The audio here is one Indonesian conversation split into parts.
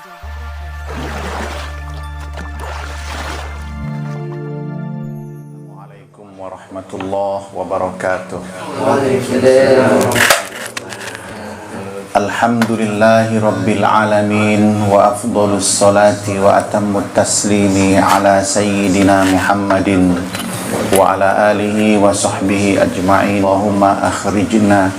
Assalamualaikum warahmatullahi wabarakatuh. Alhamdulillahi rabbil alamin wa afdhalus salati wa atammut taslimi ala sayyidina Muhammadin wa ala alihi wa sahbihi ajma'in. Allahumma akhrijna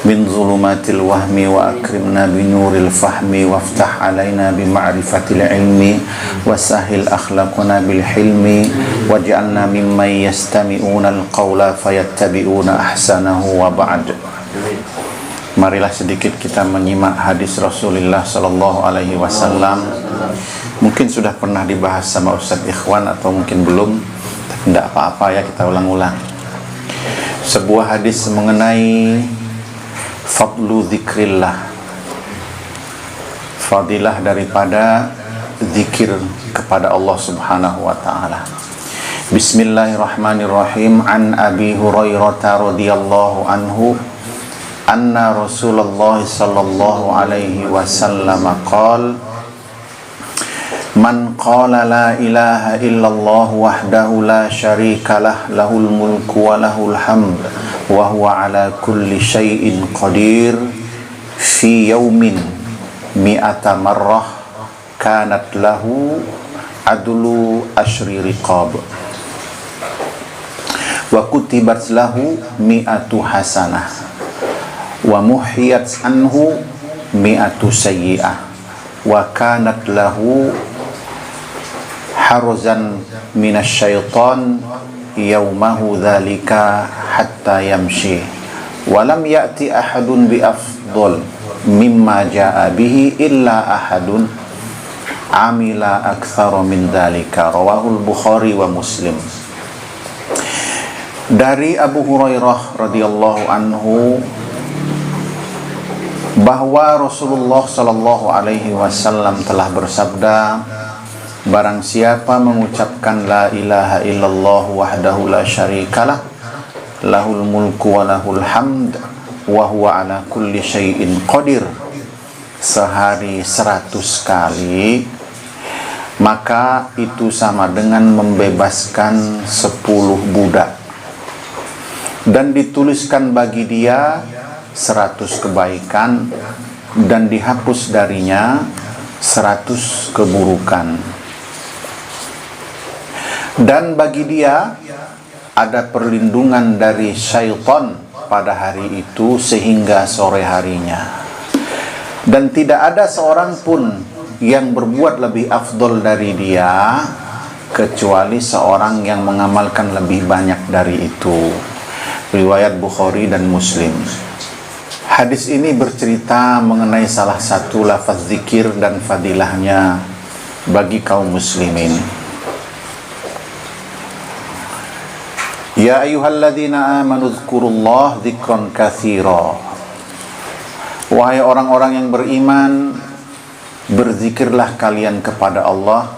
min zulumatil wahmi wa akrimna binuril fahmi waftah alaina bima'rifatil ilmi wa sahil akhlaquna bil hilmi waj'alna mimman yastami'una al-qawla fayattabi'una ahsanahu wa ba'd. Marilah sedikit kita menyimak hadis Rasulullah sallallahu alaihi wasallam. Mungkin sudah pernah dibahas sama Ustaz Ikhwan atau mungkin belum, tapi tidak apa-apa ya, kita ulang-ulang. Sebuah hadis mengenai fadlu zikrillah, fadilah daripada zikir kepada Allah Subhanahu wa taala. Bismillahirrahmanirrahim. An Abi Hurairah radhiyallahu anhu anna Rasulullah sallallahu alaihi wasallam qala man qala la ilaha illallah wahdahu la syarika lah lahul mulku wa lahul hamd wa huwa ala kulli syai'in qadir fi yaumin mi'ata marrah kanat lahu adlu asyri riqab wa kutibat lahu mi'atu hasanah wa muhiyat anhu mi'atu sayyi'ah wa kanat lahu harzan minasyaitan yaumahu dhalika hatta yamshi wa lam ya'ti ahadun bi afdal mimma ja'a bihi illa ahadun amila aktsara min dhalika. Rawahul Bukhari wa Muslim. Dari Abu Hurairah radhiyallahu anhu bahwa Rasulullah sallallahu alaihi wasallam telah bersabda, barang siapa mengucapkan la ilaha illallah wahdahu la syarikalah lahul mulku wa lahul hamd wa huwa ala kulli syai'in qadir sehari 100 kali, maka itu sama dengan membebaskan 10 budak dan dituliskan bagi dia 100 kebaikan dan dihapus darinya 100 keburukan. Dan bagi dia ada perlindungan dari syaitan pada hari itu sehingga sore harinya. Dan tidak ada seorang pun yang berbuat lebih afdol dari dia kecuali seorang yang mengamalkan lebih banyak dari itu. Riwayat Bukhari dan Muslim. Hadis ini bercerita mengenai salah satu lafaz zikir dan fadilahnya bagi kaum muslimin. Ya ayyuhalladzina amanu dzkurullah dzikran katsira. Wahai orang-orang yang beriman, berzikirlah kalian kepada Allah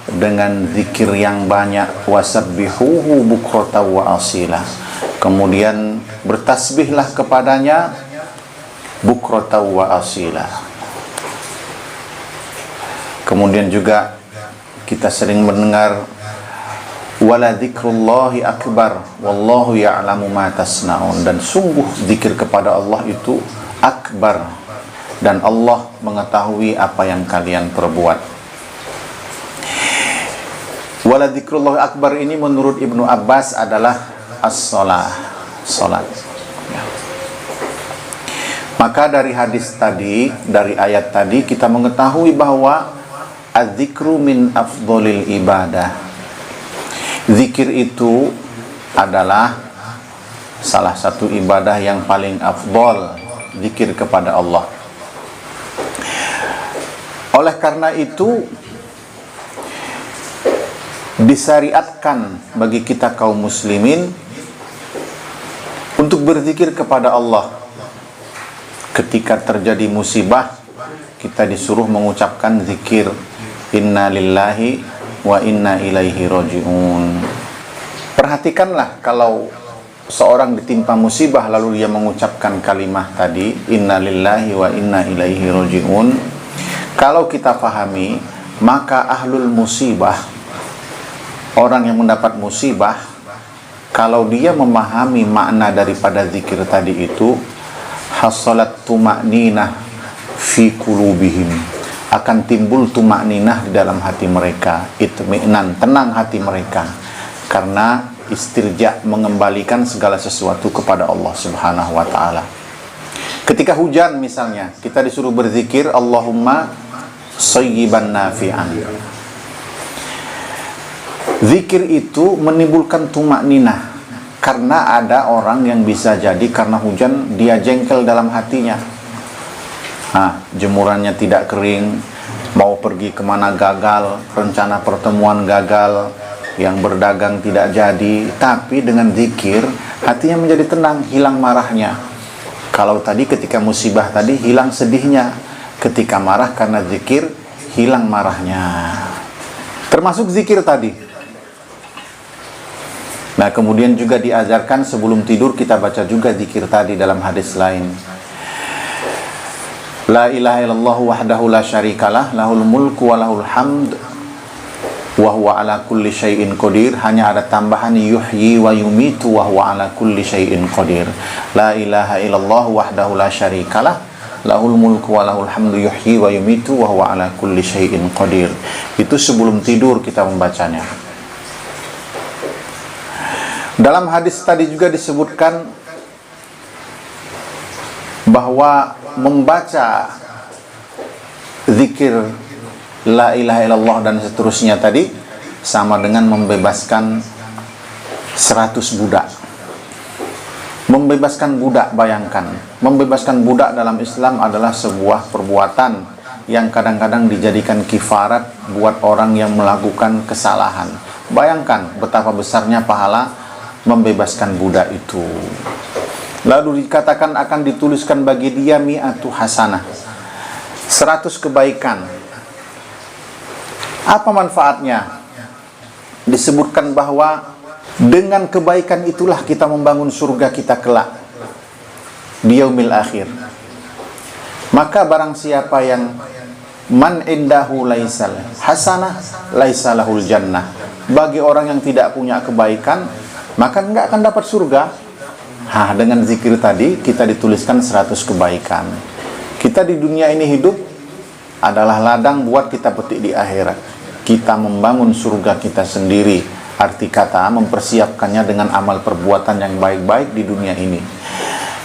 dengan zikir yang banyak. Wasabbihuhu bukratan wa asila. Kemudian bertasbihlah kepadanya bukratan wa asila. Kemudian juga kita sering mendengar wala dzikrullahi akbar wallahu ya'lamu ma tasnaun, dan sungguh zikir kepada Allah itu akbar dan Allah mengetahui apa yang kalian perbuat. Wala dzikrullahi akbar ini menurut Ibnu Abbas adalah as-shalah, salat. Maka dari hadis tadi, dari ayat tadi, kita mengetahui bahwa az-zikru min afdholil ibadah. Zikir itu adalah salah satu ibadah yang paling afdol, zikir kepada Allah. Oleh karena itu, disyariatkan bagi kita kaum muslimin untuk berzikir kepada Allah. Ketika terjadi musibah, kita disuruh mengucapkan zikir inna lillahi wa inna ilaihi raji'un. Perhatikanlah kalau seorang ditimpa musibah lalu dia mengucapkan kalimat tadi inna lillahi wa inna ilaihi raji'un, Kalau kita pahami, maka ahlul musibah, orang yang mendapat musibah, kalau dia memahami makna daripada zikir tadi itu, hasalat tuma'ninah fi qulubihim, akan timbul tuma'ninah di dalam hati mereka, itmi'nan, tenang hati mereka, karena istirja, mengembalikan segala sesuatu kepada Allah Subhanahu wa ta'ala. Ketika hujan misalnya, kita disuruh berzikir Allahumma sayyiban nafi'an. Zikir itu menimbulkan tumakninah, karena ada orang yang bisa jadi karena hujan dia jengkel dalam hatinya. Jemurannya tidak kering, mau pergi kemana gagal, rencana pertemuan gagal, yang berdagang tidak jadi. Tapi dengan zikir hatinya menjadi tenang, hilang marahnya. Kalau tadi ketika musibah tadi hilang sedihnya, ketika marah karena zikir hilang marahnya. Termasuk zikir tadi. Nah, kemudian juga diajarkan sebelum tidur kita baca juga zikir tadi dalam hadis lain. La ilaha illallah wahdahu la syarikalah, lahul mulku wa lahul hamd wa huwa ala kulli syai'in qadir. Hanya ada tambahan yuhyi wa yumitu wa huwa ala kulli syai'in qadir. La ilaha illallah wahdahu la syarikalah, lahul mulku wa lahul hamdu yuhyi wa yumitu wa huwa ala kulli syai'in qadir. Itu sebelum tidur kita membacanya. Dalam hadis tadi juga disebutkan bahwa membaca zikir la ilaha illallah dan seterusnya tadi sama dengan membebaskan 100 budak. Membebaskan budak, bayangkan. Membebaskan budak dalam Islam adalah sebuah perbuatan yang kadang-kadang dijadikan kifarat buat orang yang melakukan kesalahan. Bayangkan betapa besarnya pahala membebaskan budak itu. Lalu dikatakan akan dituliskan bagi dia mi'atu hasanah, 100 kebaikan. Apa manfaatnya? Disebutkan bahwa dengan kebaikan itulah kita membangun surga kita kelak di yaumil akhir. Maka barang siapa yang man indahu laisal hasanah laisalahul jannah, bagi orang yang tidak punya kebaikan maka enggak akan dapat surga. Dengan zikir tadi kita dituliskan 100 kebaikan. Kita di dunia ini hidup adalah ladang buat kita petik di akhirat. Kita membangun surga kita sendiri. Arti kata mempersiapkannya dengan amal perbuatan yang baik-baik di dunia ini,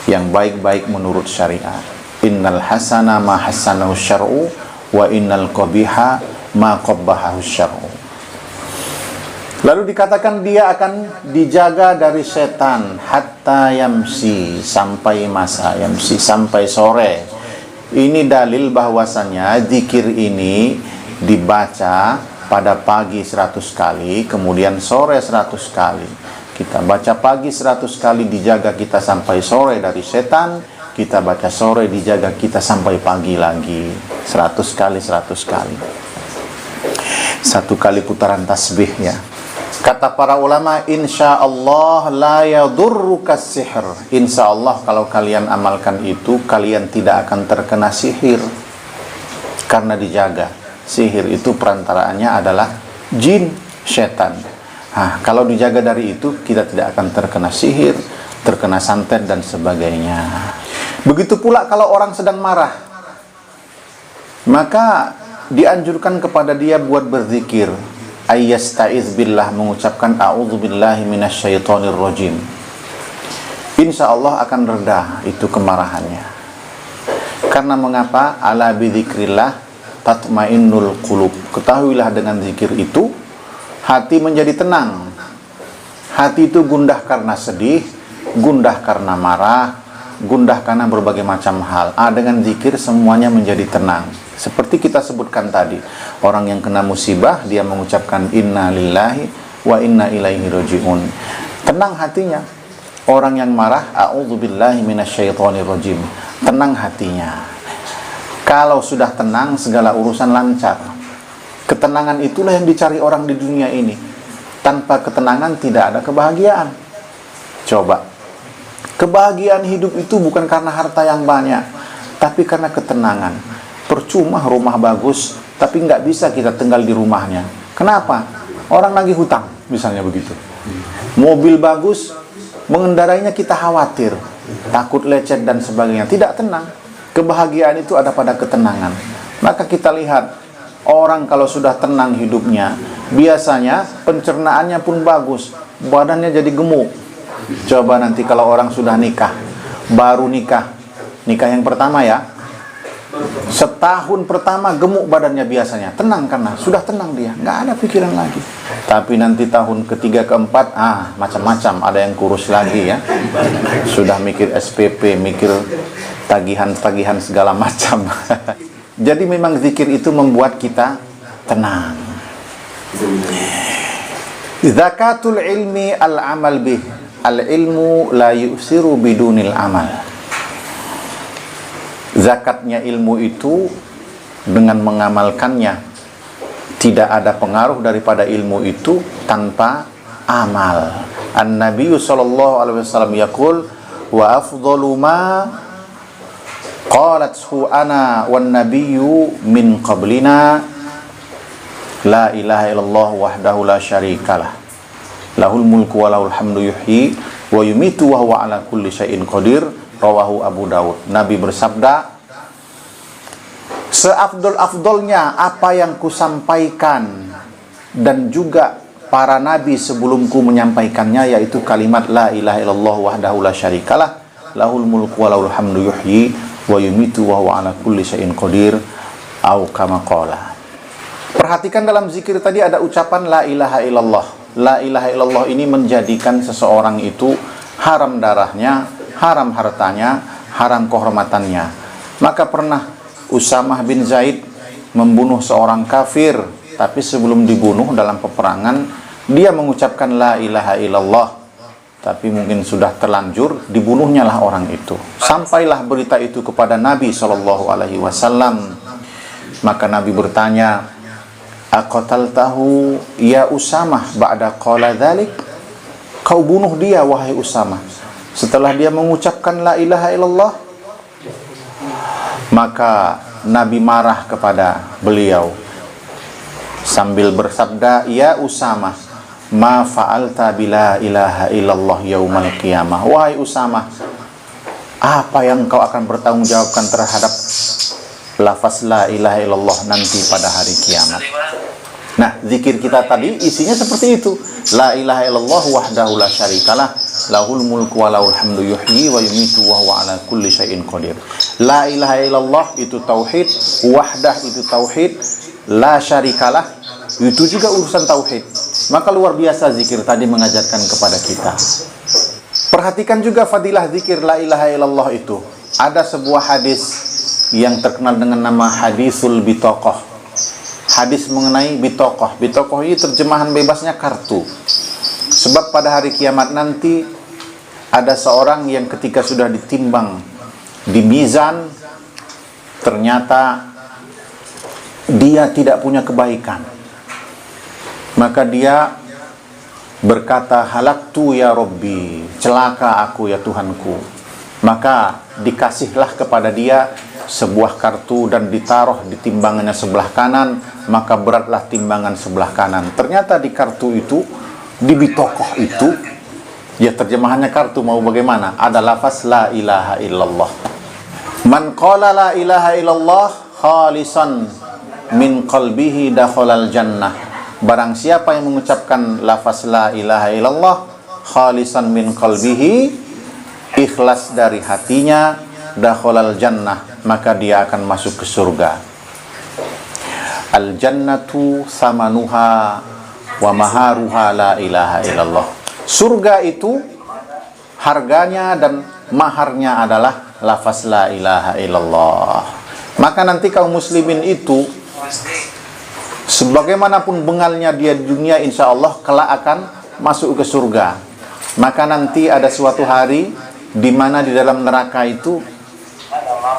yang baik-baik menurut syariat. Innal hasana ma hasanahu syar'u wa innal qabiha ma qabbahahu syar'u. Lalu dikatakan dia akan dijaga dari setan hatta yamsi, sampai masa yamsi, sampai sore. Ini dalil bahwasannya zikir ini dibaca pada pagi 100 kali, kemudian sore 100 kali. Kita baca pagi 100 kali, dijaga kita sampai sore dari setan. Kita baca sore, dijaga kita sampai pagi lagi. 100 kali, 100 kali. 1 kali putaran tasbih ya. Kata para ulama, insya Allah la yadurruka sihr. Insya Allah kalau kalian amalkan itu, kalian tidak akan terkena sihir, karena dijaga. Sihir itu perantaraannya adalah jin, setan. Kalau dijaga dari itu, kita tidak akan terkena sihir, terkena santet dan sebagainya. Begitu pula kalau orang sedang marah, maka dianjurkan kepada dia buat berzikir. Ayyasta'iz billah, mengucapkan a'udzubillahi minasyaitonir rajim. Insya Allah akan reda itu kemarahannya. Karena mengapa? Ala bidzikrillah tatmainnul qulub. Ketahuilah dengan zikir itu hati menjadi tenang. Hati itu gundah karena sedih, gundah karena marah, gundah karena berbagai macam hal. Dengan zikir semuanya menjadi tenang. Seperti kita sebutkan tadi, orang yang kena musibah dia mengucapkan inna lillahi wa inna ilaihi raji'un. Tenang hatinya. Orang yang marah, a'udzubillahi minasyaitonir rajim. Tenang hatinya. Kalau sudah tenang, segala urusan lancar. Ketenangan itulah yang dicari orang di dunia ini. Tanpa ketenangan tidak ada kebahagiaan. Coba. Kebahagiaan hidup itu bukan karena harta yang banyak, tapi karena ketenangan. Percuma rumah bagus, tapi nggak bisa kita tinggal di rumahnya. Kenapa? Orang lagi hutang, misalnya begitu. Mobil bagus, mengendarainya kita khawatir, takut lecet dan sebagainya. Tidak tenang. Kebahagiaan itu ada pada ketenangan. Maka kita lihat, orang kalau sudah tenang hidupnya, biasanya pencernaannya pun bagus, badannya jadi gemuk. Coba nanti kalau orang sudah nikah, baru nikah yang pertama ya, setahun pertama gemuk badannya biasanya, tenang karena sudah tenang dia, nggak ada pikiran lagi. Tapi nanti tahun ketiga keempat, macam-macam, ada yang kurus lagi ya, sudah mikir SPP, mikir tagihan-tagihan segala macam. Jadi memang zikir itu membuat kita tenang. Zakatul ilmi al-amal bih. Al-ilmu la yusiru bidunil amal. Zakatnya ilmu itu dengan mengamalkannya. Tidak ada pengaruh daripada ilmu itu tanpa amal. An-Nabi sallallahu alaihi wasallam yaqul wa afdalu ma qalathu ana wan nabiyyu min qablina la ilaha illallah wahdahu la syarikalah. Lahul mulku wa lahul hamdu yuhyi wa yumitu wa huwa ala kulli syai'in qadir. Rawahu Abu Daud. Nabi bersabda, seafdol-afdolnya apa yang kusampaikan dan juga para nabi sebelumku menyampaikannya, yaitu kalimat la ilaha illallah wahdahu la syarikalah, lahul mulku wa lahul hamdu yuhyi wa yumitu wa huwa ala kulli syai'in qadir, au kama qala. Perhatikan dalam zikir tadi ada ucapan la ilaha illallah. La ilaha illallah ini menjadikan seseorang itu haram darahnya, haram hartanya, haram kehormatannya. Maka pernah Usamah bin Zaid membunuh seorang kafir, tapi sebelum dibunuh dalam peperangan, dia mengucapkan la ilaha illallah. Tapi mungkin sudah terlanjur, dibunuhnya lah orang itu. Sampailah berita itu kepada Nabi SAW. Maka Nabi bertanya, aqataltahu ya Usamah ba'da qala dzalik? Kau bunuh dia wahai Usamah setelah dia mengucapkan la ilaha illallah? Maka Nabi marah kepada beliau sambil bersabda, ya Usamah, ma fa'alta bila ilaha illallah yaumal qiyamah. Wahai Usamah, apa yang kau akan bertanggungjawabkan terhadap lafaz la ilaha illallah nanti pada hari kiamat? Nah, zikir kita tadi isinya seperti itu. La ilaha illallah wahdahu la syarikalah, lahul mulku wa lahul hamdu yuhyi wa yumitu wa huwa ala kulli syai'in qadir. La ilaha illallah itu tauhid, wahdah itu tauhid, la syarikalah itu juga urusan tauhid. Maka luar biasa zikir tadi mengajarkan kepada kita. Perhatikan juga fadilah zikir la ilaha illallah itu. Ada sebuah hadis yang terkenal dengan nama hadisul bitaqah. Hadis mengenai bitokoh. Bitokoh ini terjemahan bebasnya kartu. Sebab pada hari kiamat nanti ada seorang yang ketika sudah ditimbang di mizan, ternyata dia tidak punya kebaikan. Maka dia berkata, halaktu ya Rabbi, celaka aku ya Tuhanku. Maka dikasihlah kepada dia sebuah kartu dan ditaruh di timbangannya sebelah kanan, maka beratlah timbangan sebelah kanan. Ternyata di kartu itu, di bitokoh itu, ya terjemahannya kartu mau bagaimana, ada lafaz la ilaha illallah. Man qala la ilaha illallah khalisan min qalbihi dakhalal jannah. Barang siapa yang mengucapkan lafaz la ilaha illallah khalisan min qalbihi, ikhlas dari hatinya, dakhalal jannah, maka dia akan masuk ke surga. Al jannatu samanuha wa maharuha la ilaha illallah. Surga itu harganya dan maharnya adalah lafaz la ilaha illallah. Maka nanti kaum muslimin itu sebagaimanapun bengalnya dia di dunia, insya Allah kelak akan masuk ke surga. Maka nanti ada suatu hari di mana di dalam neraka itu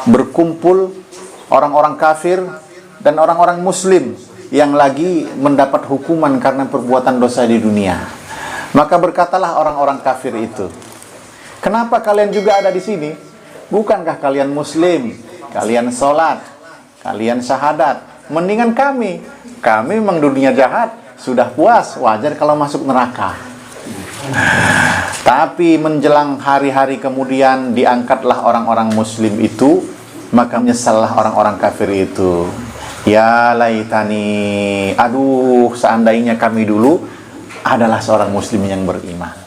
berkumpul orang-orang kafir dan orang-orang muslim yang lagi mendapat hukuman karena perbuatan dosa di dunia. Maka berkatalah orang-orang kafir itu, kenapa kalian juga ada di sini? Bukankah kalian muslim? Kalian sholat, kalian syahadat. Mendingan kami memang dunia jahat, sudah puas, wajar kalau masuk neraka. Tapi menjelang hari-hari kemudian diangkatlah orang-orang muslim itu, maka menyesallah orang-orang kafir itu. Ya laitani, aduh seandainya kami dulu adalah seorang muslim yang beriman.